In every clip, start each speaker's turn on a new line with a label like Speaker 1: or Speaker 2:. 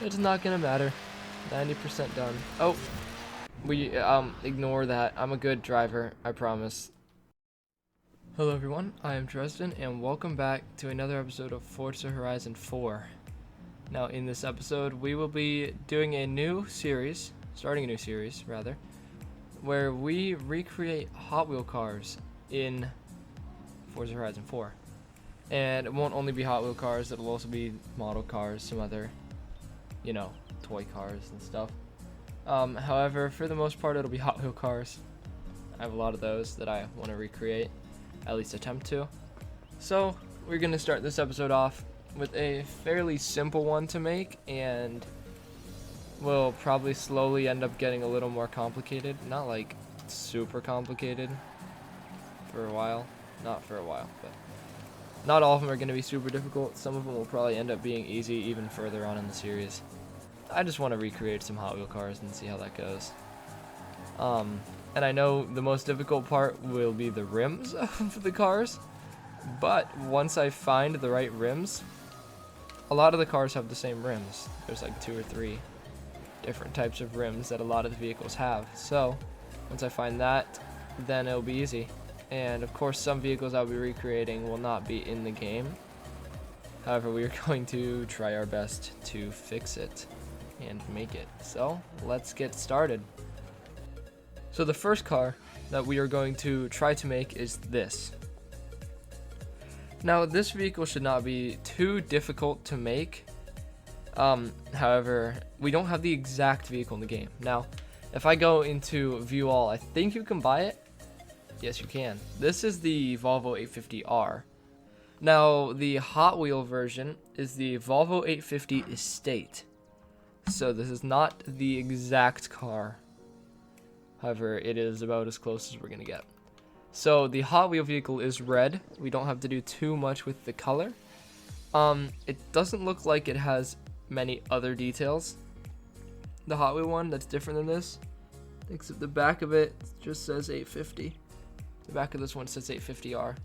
Speaker 1: It's not gonna matter. 90% done. Oh, we ignore that. I'm a good driver, I promise. Hello everyone, I am Dresden, and welcome back to another episode of Forza Horizon 4. Now, in this episode, we will be doing a new series, starting a new series, rather, where we recreate Hot Wheel cars in Forza Horizon 4. And it won't only be Hot Wheel cars, it'll also be model cars, some other, toy cars and stuff. However, for the most part, it'll be Hot Wheel cars. I have a lot of those that I want to recreate, at least attempt to. So, we're going to start this episode off with a fairly simple one to make, and we'll probably slowly end up getting a little more complicated. Not like super complicated for a while. Not for a while, but not all of them are going to be super difficult. Some of them will probably end up being easy even further on in the series. I just want to recreate some Hot Wheel cars and see how that goes. And I know the most difficult part will be the rims of the cars, but once I find the right rims, a lot of the cars have the same rims. There's like 2 or 3 different types of rims that a lot of the vehicles have. So once I find that, then it'll be easy. And of course, some vehicles I'll be recreating will not be in the game. However, we are going to try our best to fix it and make it. So let's get started. So the first car that we are going to try to make is this. Now, this vehicle should not be too difficult to make. However, we don't have the exact vehicle in the game. Now, if I go into view all, I think you can buy it. Yes, you can. This is the Volvo 850R. Now, the Hot Wheel version is the Volvo 850 Estate. So this is not the exact car. However, it is about as close as we're going to get. So the Hot Wheel vehicle is red. We don't have to do too much with the color. It doesn't look like it has many other details. The Hot Wheel one that's different than this, except the back of it just says 850. The back of this one says 850R.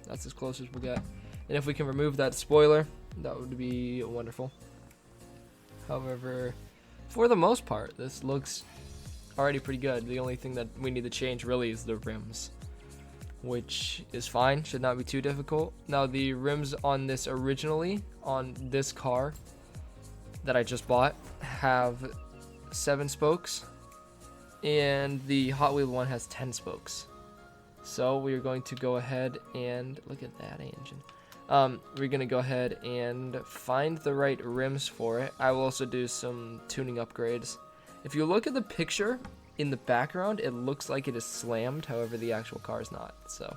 Speaker 1: That's as close as we'll get. And if we can remove that spoiler, that would be wonderful. However, for the most part, this looks already pretty good. The only thing that we need to change really is the rims, which is fine, should not be too difficult. Now, the rims on this originally, on this car that I just bought, have 7 spokes, and the Hot Wheel one has 10 spokes. So we are going to go ahead and look at that engine. We're going to go ahead and find the right rims for it. I will also do some tuning upgrades. If you look at the picture in the background, it looks like it is slammed. However, the actual car is not. So,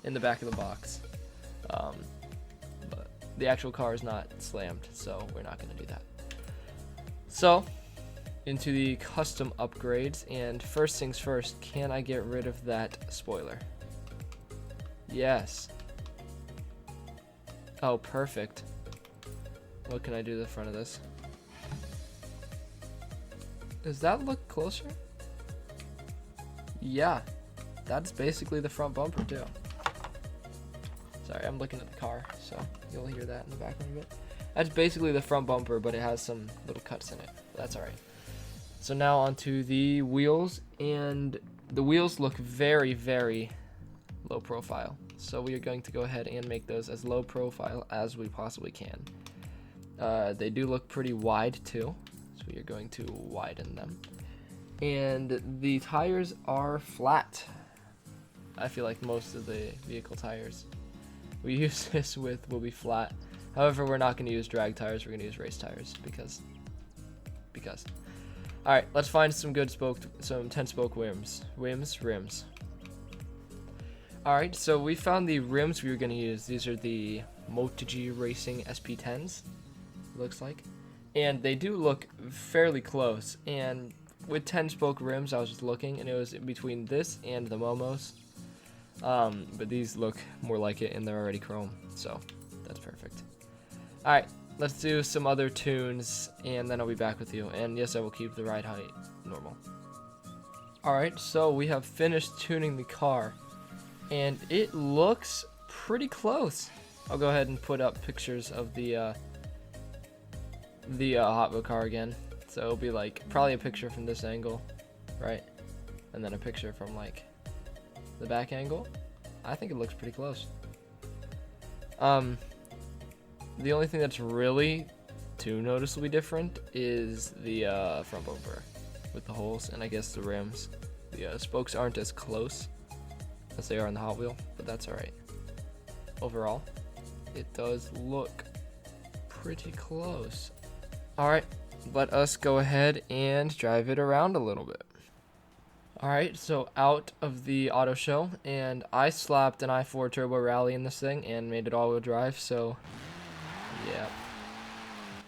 Speaker 1: in the back of the box. But the actual car is not slammed, so we're not going to do that. So, into the custom upgrades, and first things first, can I get rid of that spoiler? Yes. Oh, perfect. What can I do to the front of this? Does that look closer? Yeah, that's basically the front bumper too. Sorry, I'm looking at the car, so you'll hear that in the background a bit. That's basically the front bumper, but it has some little cuts in it. That's alright. So now onto the wheels, and the wheels look very, very low profile. So we are going to go ahead and make those as low profile as we possibly can. They do look pretty wide too, so we are going to widen them. And the tires are flat. I feel like most of the vehicle tires we use this with will be flat. However, we're not going to use drag tires, we're going to use race tires because. Alright, let's find some good some 10 spoke rims. Rims. Alright, so we found the rims we were going to use. These are the MotoG Racing SP10s, looks like. And they do look fairly close. And with 10 spoke rims, I was just looking, and it was in between this and the Momos. But these look more like it, and they're already chrome, so that's perfect. Alright, let's do some other tunes, and then I'll be back with you. And yes, I will keep the ride height normal. Alright, so we have finished tuning the car, and it looks pretty close. I'll go ahead and put up pictures of the the Hot Wheel car again. So it'll be like probably a picture from this angle, right? And then a picture from like the back angle. I think it looks pretty close. The only thing that's really too noticeably different is the front bumper with the holes, and I guess the rims. The spokes aren't as close as they are on the Hot Wheel, but that's alright. Overall, it does look pretty close. Alright, let us go ahead and drive it around a little bit. Alright, so out of the auto show, and I slapped an i4 Turbo Rally in this thing and made it all-wheel drive, so yeah.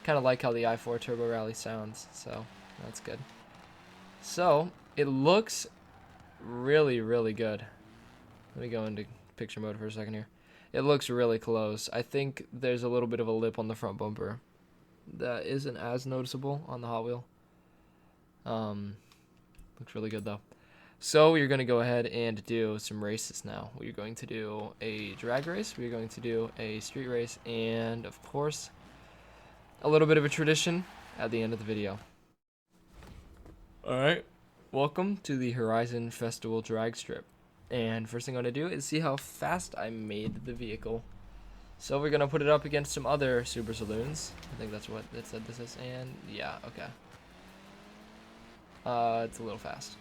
Speaker 1: Kind of like how the i4 Turbo Rally sounds, so that's good. So, it looks really, really good. Let me go into picture mode for a second here. It looks really close. I think there's a little bit of a lip on the front bumper that isn't as noticeable on the Hot Wheel. Looks really good though. So we're going to go ahead and do some races now. We're going to do a drag race, we're going to do a street race, and of course, a little bit of a tradition at the end of the video. Alright, welcome to the Horizon Festival drag strip. And first thing I'm going to do is see how fast I made the vehicle. So we're going to put it up against some other Super Saloons. I think that's what it said this is, and yeah, okay. It's a little fast.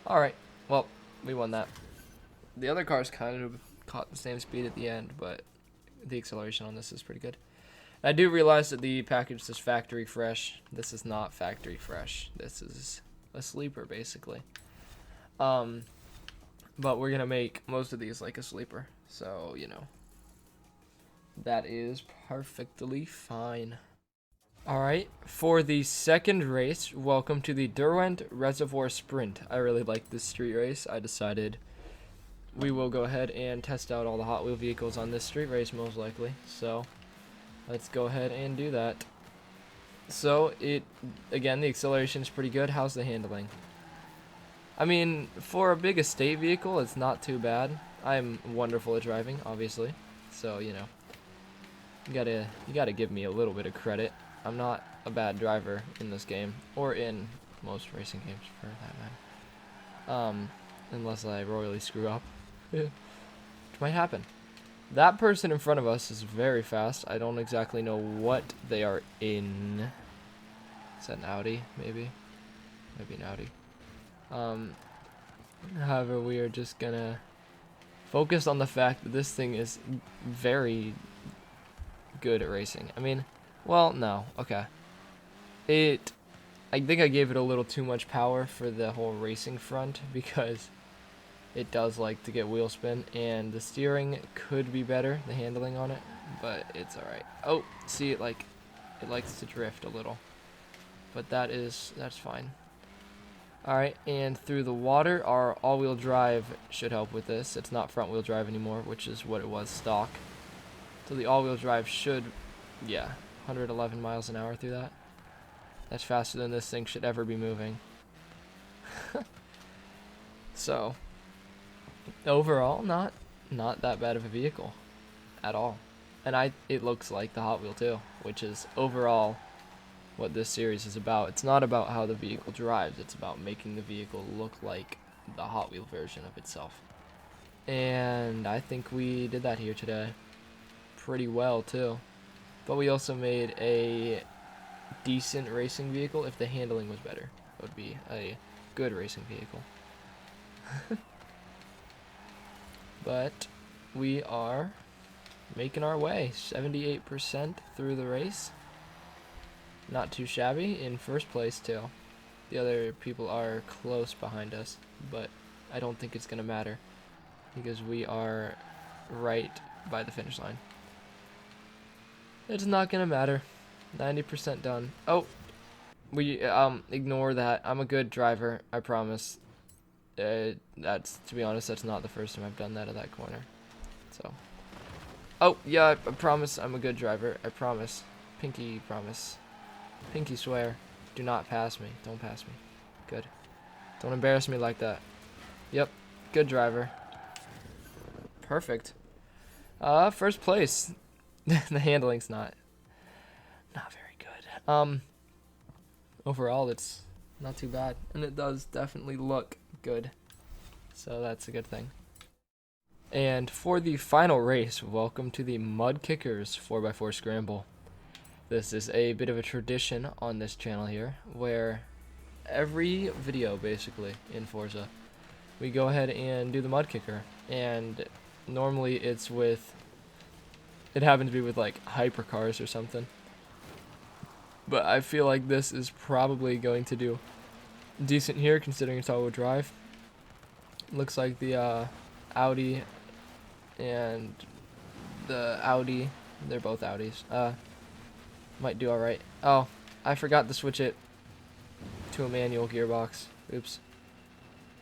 Speaker 1: Alright, well, we won that. The other cars kind of caught the same speed at the end, but the acceleration on this is pretty good. I do realize that the package says factory fresh. This is not factory fresh. This is a sleeper, basically. But we're going to make most of these like a sleeper, so, you know. That is perfectly fine. Alright, for the second race, welcome to the Derwent Reservoir Sprint. I really like this street race. I decided we will go ahead and test out all the Hot Wheel vehicles on this street race most likely. So, let's go ahead and do that. So, again, the acceleration is pretty good. How's the handling? I mean, for a big estate vehicle, it's not too bad. I'm wonderful at driving, obviously. So, you know, you gotta give me a little bit of credit. I'm not a bad driver in this game, or in most racing games for that matter. Unless I royally screw up, which might happen. That person in front of us is very fast. I don't exactly know what they are in. Is that an Audi, maybe? Maybe an Audi. However, we are just gonna focus on the fact that this thing is very good at racing. I mean, well, no, okay. I think I gave it a little too much power for the whole racing front because it does like to get wheel spin, and the steering could be better, the handling on it, but it's alright. Oh, see, it likes to drift a little, but that's fine. Alright, and through the water, our all-wheel drive should help with this. It's not front-wheel drive anymore, which is what it was stock. So the all-wheel drive should, yeah, 111 miles an hour through that. That's faster than this thing should ever be moving. So, overall, not that bad of a vehicle at all. And it looks like the Hot Wheel too, which is overall what this series is about. It's not about how the vehicle drives, it's about making the vehicle look like the Hot Wheel version of itself. And I think we did that here today pretty well too. But we also made a decent racing vehicle. If the handling was better, it would be a good racing vehicle. But we are making our way, 78% through the race. Not too shabby, in first place too. The other people are close behind us, but I don't think it's going to matter because we are right by the finish line. It's not going to matter. 90% done. Oh, we ignore that. I'm a good driver, I promise. To be honest, that's not the first time I've done that at that corner. So, oh yeah, I promise I'm a good driver. I promise. Pinky promise. Pinky swear. Do not pass me. Don't pass me. Good. Don't embarrass me like that. Yep. Good driver. Perfect. First place. The handling's not. not very good. Overall, it's not too bad, and it does definitely look good, so that's a good thing. And for the final race, welcome to the Mud Kickers 4x4 Scramble. This is a bit of a tradition on this channel here, where every video, basically, in Forza, we go ahead and do the Mud Kicker, and normally it happens to be with, like, hypercars or something. But I feel like this is probably going to do decent here, considering it's all-wheel drive. Looks like the Audi and the Audi, they're both Audis, might do alright. Oh, I forgot to switch it to a manual gearbox. Oops.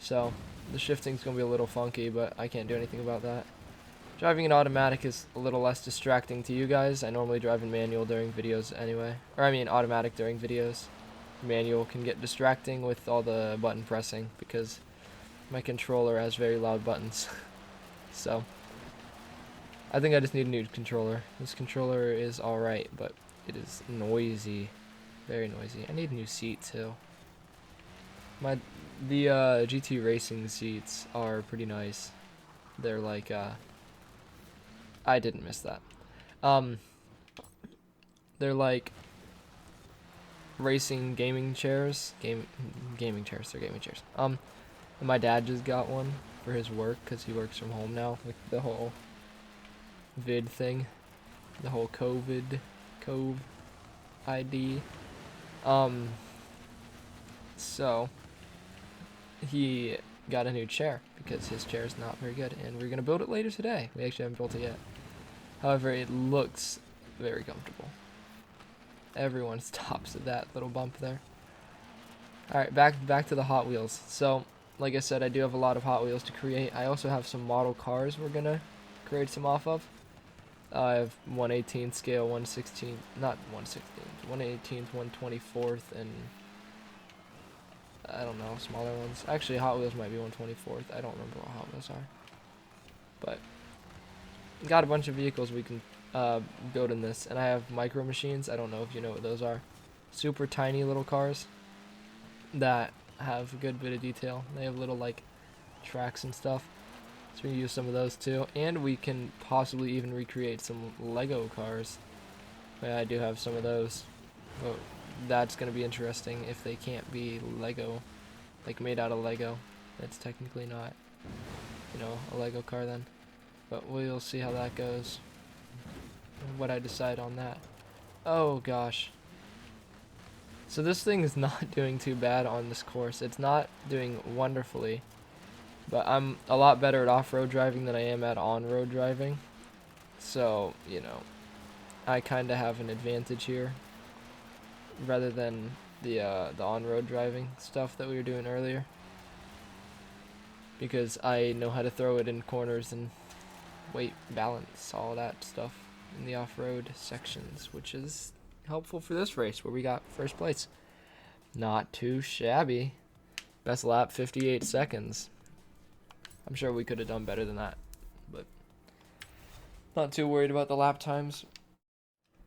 Speaker 1: So, the shifting's going to be a little funky, but I can't do anything about that. Driving in automatic is a little less distracting to you guys. I normally drive in manual during videos anyway. Or I mean automatic during videos. Manual can get distracting with all the button pressing because my controller has very loud buttons. So, I think I just need a new controller. This controller is alright, but it is noisy. Very noisy. I need a new seat too. The GT Racing seats are pretty nice. They're like, I didn't miss that. They're like racing gaming chairs. Gaming chairs, they're gaming chairs. And my dad just got one for his work because he works from home now with the whole vid thing. The whole COVID ID. So he got a new chair because his chair is not very good, and we're gonna build it later today. We actually haven't built it yet. However, it looks very comfortable. Everyone stops at that little bump there. Alright, back to the Hot Wheels. So, like I said, I do have a lot of Hot Wheels to create. I also have some model cars we're gonna create some off of. I have 1/18 scale, 1/16, not 1/16, 1/18th, 1/24th, and I don't know, smaller ones. Actually, Hot Wheels might be 1/24th. I don't remember what Hot Wheels are. But got a bunch of vehicles we can build in this, and I have micro machines. I don't know if you know what those are. Super tiny little cars that have a good bit of detail. They have little like tracks and stuff. So we can use some of those too, and we can possibly even recreate some Lego cars. Yeah, I do have some of those. But that's gonna be interesting if they can't be Lego, like made out of Lego. That's technically not, you know, a Lego car then. But we'll see how that goes. And what I decide on that. Oh gosh. So this thing is not doing too bad on this course. It's not doing wonderfully. But I'm a lot better at off-road driving than I am at on-road driving. So, you know, I kind of have an advantage here. Rather than the on-road driving stuff that we were doing earlier. Because I know how to throw it in corners and weight balance, all that stuff in the off-road sections, which is helpful for this race where we got first place. Not too shabby. Best lap, 58 seconds. I'm sure we could have done better than that, but not too worried about the lap times.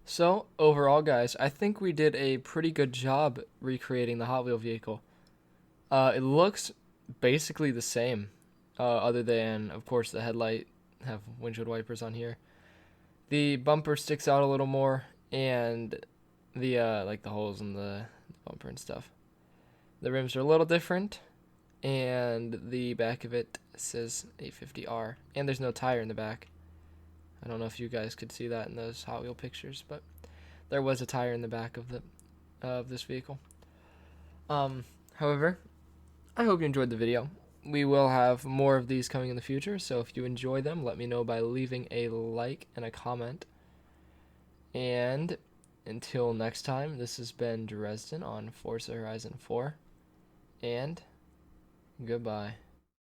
Speaker 1: So, overall, guys, I think we did a pretty good job recreating the Hot Wheel vehicle. It looks basically the same, other than, of course, the headlight have windshield wipers on here. The bumper sticks out a little more, and the like the holes in the bumper and stuff. The rims are a little different, and the back of it says 850R, and there's no tire in the back. I don't know if you guys could see that in those Hot Wheel pictures, but there was a tire in the back of this vehicle. However, I hope you enjoyed the video. We will have more of these coming in the future, so if you enjoy them, let me know by leaving a like and a comment. And until next time, this has been Dresden on Forza Horizon 4, and goodbye.